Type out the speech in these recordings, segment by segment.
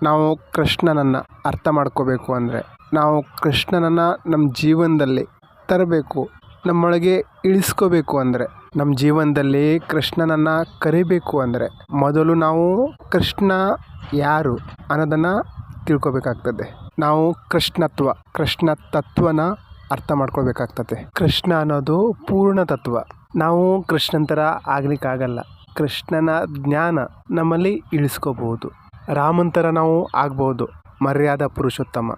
ನಾವು ಕೃಷ್ಣನನ್ನು ಅರ್ಥ ಮಾಡ್ಕೋಬೇಕು ಅಂದರೆ, ನಾವು ಕೃಷ್ಣನನ್ನು ನಮ್ಮ ಜೀವನದಲ್ಲಿ ತರಬೇಕು, ನಮ್ಮೊಳಗೆ ಇಳಿಸ್ಕೋಬೇಕು ಅಂದರೆ, ನಮ್ಮ ಜೀವನದಲ್ಲಿ ಕೃಷ್ಣನನ್ನು ಕರಿಬೇಕು ಅಂದರೆ ಮೊದಲು ನಾವು ಕೃಷ್ಣ ಯಾರು ಅನ್ನೋದನ್ನು ತಿಳ್ಕೊಬೇಕಾಗ್ತದೆ. ನಾವು ಕೃಷ್ಣ ತತ್ವನ ಅರ್ಥ ಮಾಡ್ಕೊಳ್ಬೇಕಾಗ್ತದೆ. ಕೃಷ್ಣ ಅನ್ನೋದು ಪೂರ್ಣ ತತ್ವ. ನಾವು ಕೃಷ್ಣನ ಥರ ಆಗ್ಲಿಕ್ಕಾಗಲ್ಲ. ಕೃಷ್ಣನ ಜ್ಞಾನ ನಮ್ಮಲ್ಲಿ ಇಳಿಸ್ಕೋಬಹುದು. ರಾಮನ ಥರ ನಾವು ಆಗ್ಬೋದು, ಮರ್ಯಾದಾ ಪುರುಷೋತ್ತಮ,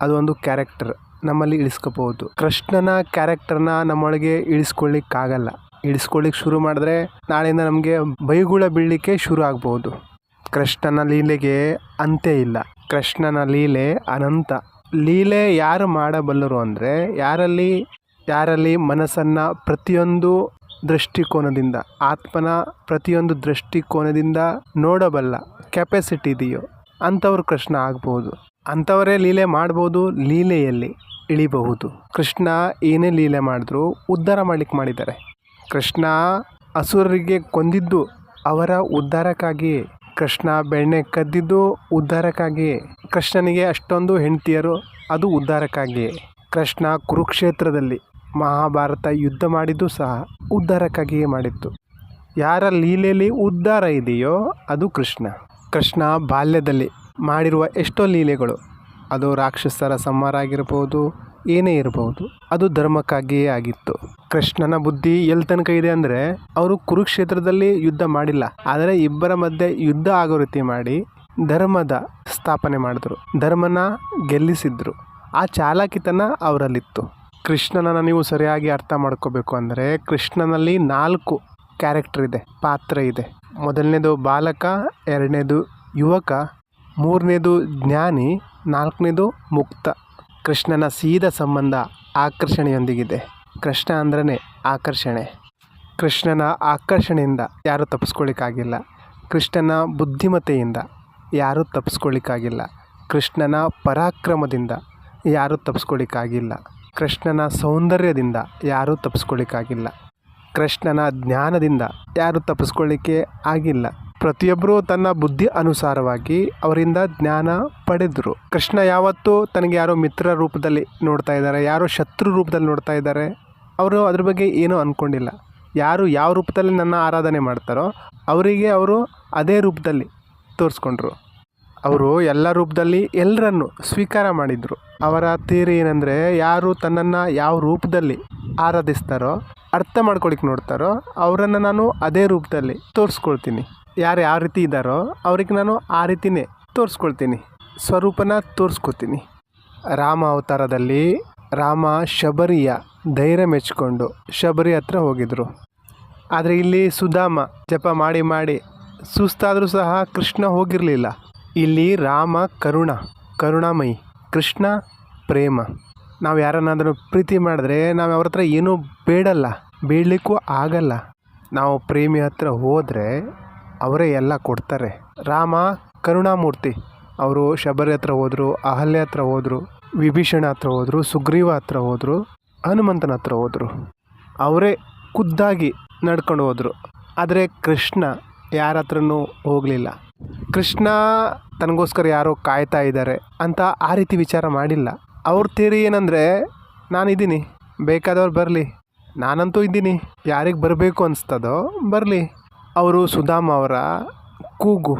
ಅದು ಒಂದು ಕ್ಯಾರೆಕ್ಟರ್ ನಮ್ಮಲ್ಲಿ ಇಳಿಸ್ಕೋಬಹುದು. ಕೃಷ್ಣನ ಕ್ಯಾರೆಕ್ಟರ್ನ ನಮ್ಮೊಳಗೆ ಇಳಿಸ್ಕೊಳ್ಳಿಕ್ಕಾಗಲ್ಲ. ಇಳಿಸ್ಕೊಳ್ಳಿಕ್ಕೆ ಶುರು ಮಾಡಿದ್ರೆ ನಾಳೆಯಿಂದ ನಮಗೆ ಬೈಗುಳ ಬೀಳಲಿಕ್ಕೆ ಶುರು ಆಗ್ಬೋದು. ಕೃಷ್ಣನ ಲೀಲೆಗೆ ಅಂತ್ಯ ಇಲ್ಲ. ಕೃಷ್ಣನ ಲೀಲೆ ಅನಂತ. ಲೀಲೆ ಯಾರು ಮಾಡಬಲ್ಲರು ಅಂದರೆ ಯಾರಲ್ಲಿ ಮನಸ್ಸನ್ನು ಪ್ರತಿಯೊಂದು ದೃಷ್ಟಿಕೋನದಿಂದ, ಆತ್ಮನ ಪ್ರತಿಯೊಂದು ದೃಷ್ಟಿಕೋನದಿಂದ ನೋಡಬಲ್ಲ ಕೆಪಾಸಿಟಿ ಇದೆಯೋ ಅಂಥವ್ರು ಕೃಷ್ಣ ಆಗ್ಬೋದು. ಅಂಥವರೇ ಲೀಲೆ ಮಾಡ್ಬೋದು, ಲೀಲೆಯಲ್ಲಿ ಇಳಿಬಹುದು. ಕೃಷ್ಣ ಏನೇ ಲೀಲೆ ಮಾಡಿದ್ರು ಉದ್ಧಾರ ಮಾಡ್ಲಿಕ್ಕೆ ಮಾಡಿದ್ದಾರೆ. ಕೃಷ್ಣ ಅಸುರರಿಗೆ ಕೊಂದಿದ್ದು ಅವರ ಉದ್ಧಾರಕ್ಕಾಗಿಯೇ. ಕೃಷ್ಣ ಬೆಣ್ಣೆ ಕದ್ದಿದ್ದು ಉದ್ಧಾರಕ್ಕಾಗಿಯೇ. ಕೃಷ್ಣನಿಗೆ ಅಷ್ಟೊಂದು ಹೆಂಡತಿಯರು, ಅದು ಉದ್ಧಾರಕ್ಕಾಗಿಯೇ. ಕೃಷ್ಣ ಕುರುಕ್ಷೇತ್ರದಲ್ಲಿ ಮಹಾಭಾರತ ಯುದ್ಧ ಮಾಡಿದ್ದು ಸಹ ಉದ್ಧಾರಕ್ಕಾಗಿಯೇ ಮಾಡಿತ್ತು. ಯಾರ ಲೀಲೆಯಲ್ಲಿ ಉದ್ಧಾರ ಇದೆಯೋ ಅದು ಕೃಷ್ಣ. ಕೃಷ್ಣ ಬಾಲ್ಯದಲ್ಲಿ ಮಾಡಿರುವ ಎಷ್ಟೋ ಲೀಲೆಗಳು, ಅದು ರಾಕ್ಷಸರ ಸಂಹಾರ ಆಗಿರ್ಬೋದು, ಏನೇ ಇರಬಹುದು, ಅದು ಧರ್ಮಕ್ಕಾಗಿಯೇ ಆಗಿತ್ತು. ಕೃಷ್ಣನ ಬುದ್ಧಿ ಎಲ್ಲಿ ತನಕ ಇದೆ ಅಂದರೆ, ಅವರು ಕುರುಕ್ಷೇತ್ರದಲ್ಲಿ ಯುದ್ಧ ಮಾಡಿಲ್ಲ, ಆದರೆ ಇಬ್ಬರ ಮಧ್ಯೆ ಯುದ್ಧ ಆಗೋ ರೀತಿ ಮಾಡಿ ಧರ್ಮದ ಸ್ಥಾಪನೆ ಮಾಡಿದ್ರು, ಧರ್ಮನ ಗೆಲ್ಲಿಸಿದ್ರು. ಆ ಚಾಲಾಕಿತನ ಅವರಲ್ಲಿತ್ತು. ಕೃಷ್ಣನನ್ನು ನೀವು ಸರಿಯಾಗಿ ಅರ್ಥ ಮಾಡ್ಕೋಬೇಕು ಅಂದರೆ, ಕೃಷ್ಣನಲ್ಲಿ 4 ಕ್ಯಾರೆಕ್ಟರ್ ಇದೆ, ಪಾತ್ರ ಇದೆ. ಮೊದಲನೇದು ಬಾಲಕ, 2ನೇದು ಯುವಕ, 3ನೇದು ಜ್ಞಾನಿ, 4ನೇದು ಮುಕ್ತ. ಕೃಷ್ಣನ ಸೀದಾ ಸಂಬಂಧ ಆಕರ್ಷಣೆಯೊಂದಿಗಿದೆ. ಕೃಷ್ಣ ಅಂದ್ರೇ ಆಕರ್ಷಣೆ. ಕೃಷ್ಣನ ಆಕರ್ಷಣೆಯಿಂದ ಯಾರೂ ತಪ್ಪಿಸ್ಕೊಳ್ಳಿಕ್ಕಾಗಿಲ್ಲ. ಕೃಷ್ಣನ ಬುದ್ಧಿಮತ್ತೆಯಿಂದ ಯಾರೂ ತಪ್ಪಿಸ್ಕೊಳ್ಳಿಕ್ಕಾಗಿಲ್ಲ. ಕೃಷ್ಣನ ಪರಾಕ್ರಮದಿಂದ ಯಾರೂ ತಪ್ಪಿಸ್ಕೊಳ್ಳಿಕ್ಕಾಗಿಲ್ಲ. ಕೃಷ್ಣನ ಸೌಂದರ್ಯದಿಂದ ಯಾರೂ ತಪ್ಪಿಸ್ಕೊಳ್ಳಿಕ್ಕಾಗಿಲ್ಲ. ಕೃಷ್ಣನ ಜ್ಞಾನದಿಂದ ಯಾರೂ ತಪ್ಪಿಸ್ಕೊಳ್ಳಿಕ್ಕೆ ಆಗಿಲ್ಲ. ಪ್ರತಿಯೊಬ್ಬರೂ ತನ್ನ ಬುದ್ಧಿ ಅನುಸಾರವಾಗಿ ಅವರಿಂದ ಜ್ಞಾನ ಪಡೆದರು. ಕೃಷ್ಣ ಯಾವತ್ತೂ ತನಗೆ ಯಾರೋ ಮಿತ್ರ ರೂಪದಲ್ಲಿ ನೋಡ್ತಾ ಇದ್ದಾರೆ, ಯಾರೋ ಶತ್ರು ರೂಪದಲ್ಲಿ ನೋಡ್ತಾ ಇದ್ದಾರೆ, ಅವರು ಅದ್ರ ಬಗ್ಗೆ ಏನೂ ಅಂದ್ಕೊಂಡಿಲ್ಲ. ಯಾರು ಯಾವ ರೂಪದಲ್ಲಿ ನನ್ನ ಆರಾಧನೆ ಮಾಡ್ತಾರೋ ಅವರಿಗೆ ಅವರು ಅದೇ ರೂಪದಲ್ಲಿ ತೋರಿಸ್ಕೊಂಡ್ರು. ಅವರು ಎಲ್ಲ ರೂಪದಲ್ಲಿ ಎಲ್ಲರನ್ನು ಸ್ವೀಕಾರ ಮಾಡಿದರು. ಅವರ ಥಿಯರಿ ಏನಂದರೆ, ಯಾರು ತನ್ನನ್ನು ಯಾವ ರೂಪದಲ್ಲಿ ಆರಾಧಿಸ್ತಾರೋ, ಅರ್ಥ ಮಾಡ್ಕೊಳಿಕ್ಕೆ ನೋಡ್ತಾರೋ ಅವರನ್ನು ನಾನು ಅದೇ ರೂಪದಲ್ಲಿ ತೋರಿಸ್ಕೊಳ್ತೀನಿ. ಯಾರು ಯಾವ ರೀತಿ ಇದ್ದಾರೋ ಅವ್ರಿಗೆ ನಾನು ಆ ರೀತಿಯೇ ತೋರಿಸ್ಕೊಳ್ತೀನಿ, ಸ್ವರೂಪನ ತೋರಿಸ್ಕೊತೀನಿ. ರಾಮ ಅವತಾರದಲ್ಲಿ ರಾಮ ಶಬರಿಯ ಧೈರ್ಯ ಮೆಚ್ಚಿಕೊಂಡು ಶಬರಿ ಹತ್ರ ಹೋಗಿದ್ರು. ಆದರೆ ಇಲ್ಲಿ ಸುಧಾಮ ಜಪ ಮಾಡಿ ಮಾಡಿ ಸುಸ್ತಾದರೂ ಸಹ ಕೃಷ್ಣ ಹೋಗಿರಲಿಲ್ಲ. ಇಲ್ಲಿ ರಾಮ ಕರುಣಾಮಯಿ, ಕೃಷ್ಣ ಪ್ರೇಮ. ನಾವು ಯಾರನ್ನಾದರೂ ಪ್ರೀತಿ ಮಾಡಿದ್ರೆ ನಾವು ಅವ್ರ ಹತ್ರ ಏನೂ ಬೇಡಲಿಕ್ಕೂ ಆಗಲ್ಲ. ನಾವು ಪ್ರೇಮಿ ಹತ್ರ ಹೋದರೆ ಅವರೇ ಎಲ್ಲ ಕೊಡ್ತಾರೆ. ರಾಮ ಕರುಣಾಮೂರ್ತಿ. ಅವರು ಶಬರಿ ಹತ್ರ ಹೋದರು, ಅಹಲ್ಯ ಹತ್ರ ಹೋದರು, ವಿಭೀಷಣ ಹತ್ರ ಹೋದರು, ಸುಗ್ರೀವ ಹತ್ರ ಹೋದರು, ಹನುಮಂತನ ಹತ್ರ ಹೋದರು. ಅವರೇ ಖುದ್ದಾಗಿ ನಡ್ಕೊಂಡು ಹೋದರು. ಆದರೆ ಕೃಷ್ಣ ಯಾರ ಹತ್ರನೂ ಹೋಗಲಿಲ್ಲ. ಕೃಷ್ಣ ತನಗೋಸ್ಕರ ಯಾರೋ ಕಾಯ್ತಾ ಇದ್ದಾರೆ ಅಂತ ಆ ರೀತಿ ವಿಚಾರ ಮಾಡಿಲ್ಲ. ಅವ್ರ ಥಿಯರಿ ಏನಂದರೆ, ನಾನಿದ್ದೀನಿ, ಬೇಕಾದವ್ರು ಬರಲಿ, ನಾನಂತೂ ಇದ್ದೀನಿ, ಯಾರಿಗೆ ಬರಬೇಕು ಅನಿಸ್ತದೋ ಬರಲಿ. ಅವರು ಸುಧಾಮ ಅವರ ಕೂಗು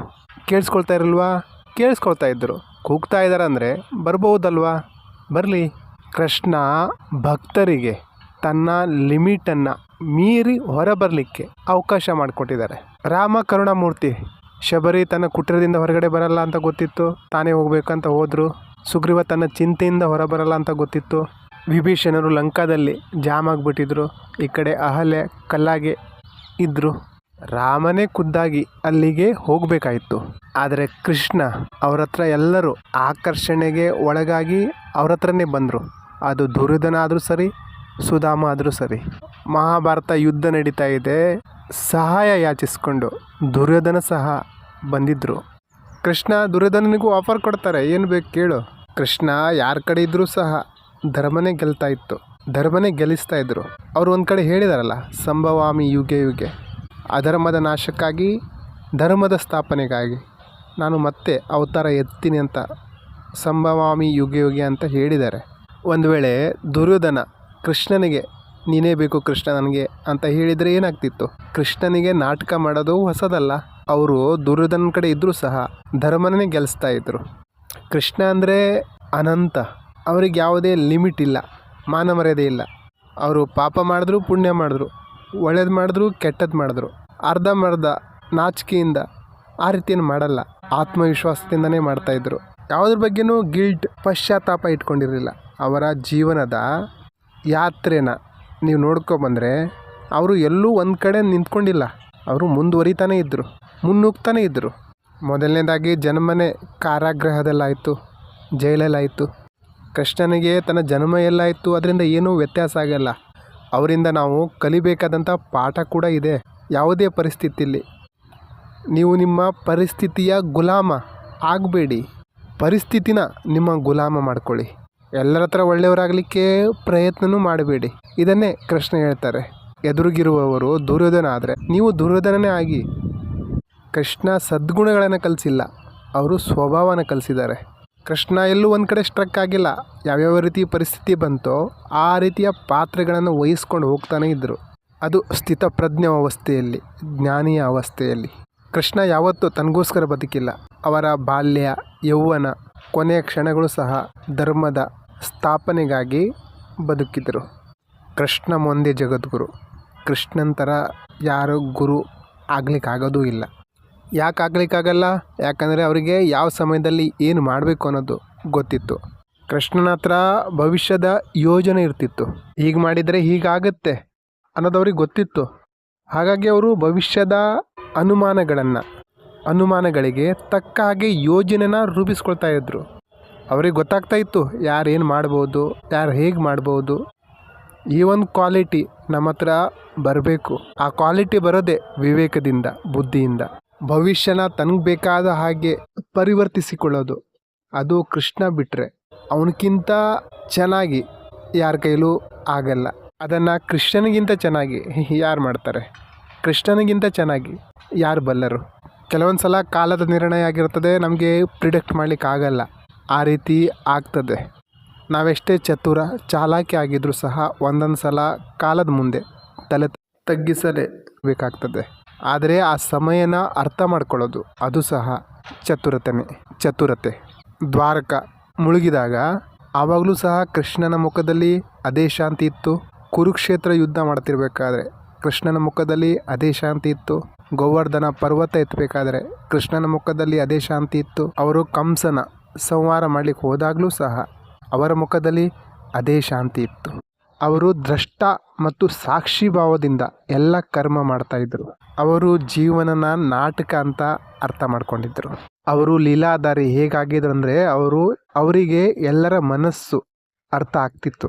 ಕೇಳಿಸ್ಕೊಳ್ತಾ ಇರಲ್ವಾ? ಕೇಳಿಸ್ಕೊಳ್ತಾ ಇದ್ದರು. ಕೂಗ್ತಾ ಇದ್ದಾರೆ ಅಂದರೆ ಬರ್ಬೋದಲ್ವಾ? ಬರಲಿ. ಕೃಷ್ಣ ಭಕ್ತರಿಗೆ ತನ್ನ ಲಿಮಿಟನ್ನು ಮೀರಿ ಹೊರಬರಲಿಕ್ಕೆ ಅವಕಾಶ ಮಾಡಿಕೊಟ್ಟಿದ್ದಾರೆ. ರಾಮ ಕರುಣಾಮೂರ್ತಿ. ಶಬರಿ ತನ್ನ ಕುಟೀರದಿಂದ ಹೊರಗಡೆ ಬರಲ್ಲ ಅಂತ ಗೊತ್ತಿತ್ತು, ತಾನೇ ಹೋಗ್ಬೇಕಂತ ಹೋದರು. ಸುಗ್ರೀವ ತನ್ನ ಚಿಂತೆಯಿಂದ ಹೊರಬರಲ್ಲ ಅಂತ ಗೊತ್ತಿತ್ತು. ವಿಭೀಷಣರು ಲಂಕಾದಲ್ಲಿ ಜಾಮ್ ಆಗಿಬಿಟ್ಟಿದ್ರು. ಈ ಕಡೆ ಅಹಲ್ಯ ಕಲ್ಲಾಗೆ ಇದ್ದರು. ರಾಮನೇ ಖುದ್ದಾಗಿ ಅಲ್ಲಿಗೆ ಹೋಗಬೇಕಾಯಿತು. ಆದರೆ ಕೃಷ್ಣ ಅವ್ರ ಹತ್ರ ಎಲ್ಲರೂ ಆಕರ್ಷಣೆಗೆ ಒಳಗಾಗಿ ಅವ್ರ ಹತ್ರನೇ ಬಂದರು. ಅದು ದುರ್ಯೋಧನ ಆದರೂ ಸರಿ, ಸುಧಾಮ ಆದರೂ ಸರಿ. ಮಹಾಭಾರತ ಯುದ್ಧ ನಡೀತಾ ಇದೆ, ಸಹಾಯ ಯಾಚಿಸ್ಕೊಂಡು ದುರ್ಯೋಧನ ಸಹ ಬಂದಿದ್ದರು. ಕೃಷ್ಣ ದುರ್ಯೋಧನನಿಗೂ ಆಫರ್ ಕೊಡ್ತಾರೆ, ಏನು ಬೇಕು ಕೇಳು. ಕೃಷ್ಣ ಯಾರ ಕಡೆ ಇದ್ದರೂ ಸಹ ಧರ್ಮನೇ ಗೆಲ್ತಾ ಇತ್ತು, ಧರ್ಮನೇ ಗೆಲ್ಲಿಸ್ತಾ ಇದ್ದರು. ಅವರು ಒಂದು ಕಡೆ ಹೇಳಿದಾರಲ್ಲ, ಸಂಭವಾಮಿ ಯುಗೆ ಯುಗೆ, ಅಧರ್ಮದ ನಾಶಕ್ಕಾಗಿ, ಧರ್ಮದ ಸ್ಥಾಪನೆಗಾಗಿ ನಾನು ಮತ್ತೆ ಅವತಾರ ಎತ್ತೀನಿ ಅಂತ ಸಂಭವಾಮಿ ಯುಗೆ ಯುಗೆ ಅಂತ ಹೇಳಿದ್ದಾರೆ. ಒಂದು ವೇಳೆ ದುರ್ಯೋಧನ ಕೃಷ್ಣನಿಗೆ ನೀನೇ ಬೇಕು ಕೃಷ್ಣ ನನಗೆ ಅಂತ ಹೇಳಿದರೆ ಏನಾಗ್ತಿತ್ತು? ಕೃಷ್ಣನಿಗೆ ನಾಟಕ ಮಾಡೋದು ಹೊಸದಲ್ಲ. ಅವರು ದುರ್ಯೋಧನ ಕಡೆ ಇದ್ದರೂ ಸಹ ಧರ್ಮನೇ ಗೆಲ್ಲಿಸ್ತಾ ಇದ್ರು. ಕೃಷ್ಣ ಅಂದರೆ ಅನಂತ, ಅವ್ರಿಗೆ ಯಾವುದೇ ಲಿಮಿಟ್ ಇಲ್ಲ, ಮಾನ ಮರ್ಯಾದೆ ಇಲ್ಲ. ಅವರು ಪಾಪ ಮಾಡಿದ್ರು ಪುಣ್ಯ ಮಾಡಿದ್ರು, ಒಳ್ಳೇದು ಮಾಡಿದ್ರು ಕೆಟ್ಟದ್ದು ಮಾಡಿದ್ರು, ಅರ್ಧಂಬರ್ಧ ನಾಚಿಕೆಯಿಂದ ಆ ರೀತಿಯನ್ನು ಮಾಡಲ್ಲ, ಆತ್ಮವಿಶ್ವಾಸದಿಂದನೇ ಮಾಡ್ತಾಯಿದ್ರು. ಯಾವುದ್ರ ಬಗ್ಗೆನೂ ಗಿಲ್ಟ್ ಪಶ್ಚಾತ್ತಾಪ ಇಟ್ಕೊಂಡಿರಲಿಲ್ಲ. ಅವರ ಜೀವನದ ಯಾತ್ರೆನ ನೀವು ನೋಡ್ಕೊಬಂದರೆ ಅವರು ಎಲ್ಲೂ ಒಂದು ಕಡೆ ನಿಂತ್ಕೊಂಡಿಲ್ಲ. ಅವರು ಮುಂದುವರಿತಾನೇ ಇದ್ದರು, ಮುನ್ನುಗ್ತಾನೇ ಇದ್ದರು. ಮೊದಲನೇದಾಗಿ ಜನ್ಮನೇ ಕಾರಾಗೃಹದಲ್ಲಾಯಿತು, ಜೈಲಲ್ಲಾಯಿತು. ಕೃಷ್ಣನಿಗೆ ತನ್ನ ಜನ್ಮ ಎಲ್ಲಾಯಿತು, ಅದರಿಂದ ಏನೂ ವ್ಯತ್ಯಾಸ ಆಗಲ್ಲ. ಅವರಿಂದ ನಾವು ಕಲಿಬೇಕಾದಂಥ ಪಾಠ ಕೂಡ ಇದೆ. ಯಾವುದೇ ಪರಿಸ್ಥಿತಿಯಲ್ಲಿ ನೀವು ನಿಮ್ಮ ಪರಿಸ್ಥಿತಿಯ ಗುಲಾಮ ಆಗಬೇಡಿ, ಪರಿಸ್ಥಿತಿನ ನಿಮ್ಮ ಗುಲಾಮ ಮಾಡ್ಕೊಳ್ಳಿ. ಎಲ್ಲರ ಹತ್ರ ಒಳ್ಳೆಯವರಾಗಲಿಕ್ಕೆ ಪ್ರಯತ್ನವೂ ಮಾಡಬೇಡಿ. ಇದನ್ನೇ ಕೃಷ್ಣ ಹೇಳ್ತಾರೆ. ಎದುರಿಗಿರುವವರು ದುರ್ಯೋಧನ ಆದರೆ ನೀವು ದುರ್ಯೋಧನನೇ ಆಗಿ. ಕೃಷ್ಣ ಸದ್ಗುಣಗಳನ್ನು ಕಲಿಸಿಲ್ಲ, ಅವರು ಸ್ವಭಾವನ ಕಲಿಸಿದ್ದಾರೆ. ಕೃಷ್ಣ ಎಲ್ಲೂ ಒಂದು ಕಡೆ ಸ್ಟ್ರಕ್ ಆಗಿಲ್ಲ. ಯಾವ್ಯಾವ ರೀತಿ ಪರಿಸ್ಥಿತಿ ಬಂತೋ ಆ ರೀತಿಯ ಪಾತ್ರಗಳನ್ನು ವಹಿಸ್ಕೊಂಡು ಹೋಗ್ತಾನೆ ಇದ್ದರು. ಅದು ಸ್ಥಿತಪ್ರಜ್ಞ ಅವಸ್ಥೆಯಲ್ಲಿ, ಜ್ಞಾನಿಯ ಅವಸ್ಥೆಯಲ್ಲಿ. ಕೃಷ್ಣ ಯಾವತ್ತೂ ತನಗೋಸ್ಕರ ಬದುಕಿಲ್ಲ. ಅವರ ಬಾಲ್ಯ, ಯೌವನ, ಕೊನೆಯ ಕ್ಷಣಗಳು ಸಹ ಧರ್ಮದ ಸ್ಥಾಪನೆಗಾಗಿ ಬದುಕಿದರು. ಕೃಷ್ಣ ಒಂದೇ ಜಗದ್ಗುರು. ಕೃಷ್ಣಂತರ ಯಾರು ಗುರು ಆಗಲಿಕ್ಕಾಗೋದೂ ಇಲ್ಲ. ಯಾಕೆ ಆಗಲಿಕ್ಕಾಗಲ್ಲ? ಯಾಕಂದರೆ ಅವರಿಗೆ ಯಾವ ಸಮಯದಲ್ಲಿ ಏನು ಮಾಡಬೇಕು ಅನ್ನೋದು ಗೊತ್ತಿತ್ತು. ಕೃಷ್ಣನ ಹತ್ರ ಭವಿಷ್ಯದ ಯೋಜನೆ ಇರ್ತಿತ್ತು. ಹೀಗೆ ಮಾಡಿದರೆ ಹೀಗಾಗತ್ತೆ ಅನ್ನೋದು ಅವ್ರಿಗೆ ಗೊತ್ತಿತ್ತು. ಹಾಗಾಗಿ ಅವರು ಭವಿಷ್ಯದ ಅನುಮಾನಗಳಿಗೆ ತಕ್ಕ ಹಾಗೆ ಯೋಜನೆನ ರೂಪಿಸ್ಕೊಳ್ತಾ ಇದ್ದರು. ಅವ್ರಿಗೆ ಗೊತ್ತಾಗ್ತಾ ಇತ್ತು ಯಾರು ಏನು ಮಾಡ್ಬೋದು, ಯಾರು ಹೇಗೆ ಮಾಡ್ಬೋದು. ಈ ಒಂದು ಕ್ವಾಲಿಟಿ ನಮ್ಮ ಹತ್ರ ಬರಬೇಕು. ಆ ಕ್ವಾಲಿಟಿ ಬರೋದೇ ವಿವೇಕದಿಂದ, ಬುದ್ಧಿಯಿಂದ. ಭವಿಷ್ಯನ ತನಗೆ ಬೇಕಾದ ಹಾಗೆ ಪರಿವರ್ತಿಸಿಕೊಳ್ಳೋದು, ಅದು ಕೃಷ್ಣ ಬಿಟ್ಟರೆ ಅವನಕ್ಕಿಂತ ಚೆನ್ನಾಗಿ ಯಾರ ಕೈಲೂ ಆಗಲ್ಲ. ಅದನ್ನು ಕೃಷ್ಣನಿಗಿಂತ ಚೆನ್ನಾಗಿ ಯಾರು ಮಾಡ್ತಾರೆ? ಕೃಷ್ಣನಿಗಿಂತ ಚೆನ್ನಾಗಿ ಯಾರು ಬಲ್ಲರು? ಕೆಲವೊಂದು ಸಲ ಕಾಲದ ನಿರ್ಣಯ ಆಗಿರ್ತದೆ, ನಮಗೆ ಪ್ರಿಡಿಕ್ಟ್ ಮಾಡಲಿಕ್ಕಾಗಲ್ಲ. ಆ ರೀತಿ ಆಗ್ತದೆ. ನಾವೆಷ್ಟೇ ಚತುರ ಚಾಲಾಕಿ ಆಗಿದ್ರೂ ಸಹ ಒಂದೊಂದು ಸಲ ಕಾಲದ ಮುಂದೆ ತಲೆ ತಗ್ಗಿಸಲೇಬೇಕಾಗ್ತದೆ. ಆದರೆ ಆ ಸಮಯನ ಅರ್ಥ ಮಾಡ್ಕೊಳ್ಳೋದು ಅದು ಸಹ ಚತುರತೆ. ದ್ವಾರಕ ಮುಳುಗಿದಾಗ ಆವಾಗಲೂ ಸಹ ಕೃಷ್ಣನ ಮುಖದಲ್ಲಿ ಅದೇ ಶಾಂತಿ ಇತ್ತು. ಕುರುಕ್ಷೇತ್ರ ಯುದ್ಧ ಮಾಡ್ತಿರ್ಬೇಕಾದ್ರೆ ಕೃಷ್ಣನ ಮುಖದಲ್ಲಿ ಅದೇ ಶಾಂತಿ ಇತ್ತು. ಗೋವರ್ಧನ ಪರ್ವತ ಎತ್ತಬೇಕಾದ್ರೆ ಕೃಷ್ಣನ ಮುಖದಲ್ಲಿ ಅದೇ ಶಾಂತಿ ಇತ್ತು. ಅವರು ಕಂಸನ ಸಂಹಾರ ಮಾಡಲಿಕ್ಕೆ ಹೋದಾಗಲೂ ಸಹ ಅವರ ಮುಖದಲ್ಲಿ ಅದೇ ಶಾಂತಿ ಇತ್ತು. ಅವರು ದ್ರಷ್ಟ ಮತ್ತು ಸಾಕ್ಷಿ ಭಾವದಿಂದ ಎಲ್ಲ ಕರ್ಮ ಮಾಡ್ತಾಯಿದ್ರು. ಅವರು ಜೀವನನ ನಾಟಕ ಅಂತ ಅರ್ಥ ಮಾಡ್ಕೊಂಡಿದ್ರು. ಅವರು ಲೀಲಾಧಾರಿ ಹೇಗಾಗಿದ್ರು ಅಂದರೆ ಅವರಿಗೆ ಎಲ್ಲರ ಮನಸ್ಸು ಅರ್ಥ ಆಗ್ತಿತ್ತು.